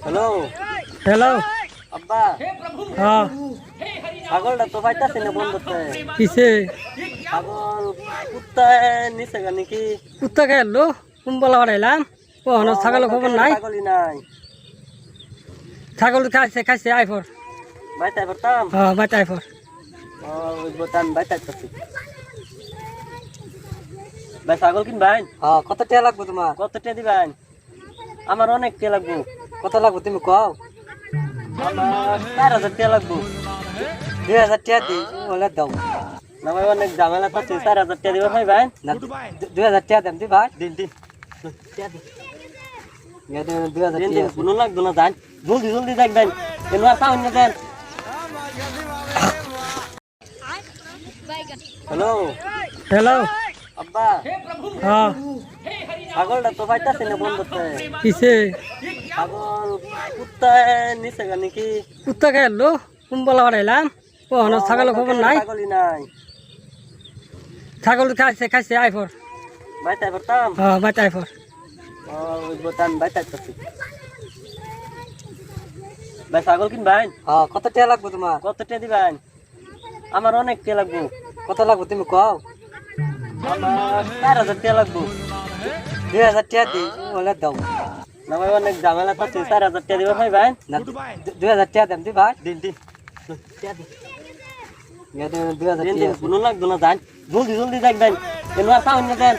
Hello hello. আব্বা, হ্যাঁ ছাগলটা তো পাইতাছি না বন্ধুতে। কিসে ছাগল কুত্তায় নিছে গা নাকি? কুত্তা খেলো কুম্বলা বাড়াইলাম ও হন ছাগলের খবর নাই। ছাগলই নাই। ছাগল খাইছে খাইছে আইফর। বাইতাই পারতাম। হ্যাঁ বাচ্চা আইফর। ওই বোতাম বাইতাইতাছি। ভাই ছাগল কিনবেন? হ্যাঁ কত টাকা লাগবে তোমার? কত টাকা দিবেন? আমার অনেক টাকা লাগবো। কত লাগবে তুমি কও? আমার 4000 টাকা লাগবো। 2000 টাকা দিই বলে দাও। না ভাই অনেক ঝামেলা করছি, 4000 টাকা দিবেন ভাই ভাই? না 2000 টাকা দেন দি ভাই। দিন দিন। ইয়া দেন 2000 দিন টাকা। দিন কোনো লাগতো না, যান জলদি জলদি দেখবেন কেন আর পাউন না দেন। Hello hello. আব্বা, হ্যাঁ ছাগলটা তো পাইতাছি না বন্ধুতে। কিসে ছাগল কুত্তায় নিছে গা নাকি? কুত্তা খেলো কুম্বলা বাড়াইলাম ও হন ছাগলের খবর নাই। ছাগলই নাই। ছাগল খাইছে খাইছে আইফর। বাইতাই পারতাম। হ্যাঁ বাচ্চা আইফর। ওই বোতাম বাইতাইতাছি। ভাই ছাগল কিনবেন? হ্যাঁ কত টাকা লাগবে তোমার? কত টাকা দিবেন? আমার অনেক টাকা লাগবো। কত লাগবে তুমি কও? আমার 4000 টাকা লাগবো। 2000 টাকা দিই বলে দাও। না ভাই অনেক ঝামেলা করছি, 4000 টাকা দিবেন ভাই ভাই? না 2000 টাকা দেন দি ভাই। দিন দিন। ইয়া দেন 2000 দিন টাকা। দিন কোনো লাগতো না, যান জলদি জলদি দেখবেন কেন আর পাউন না দেন।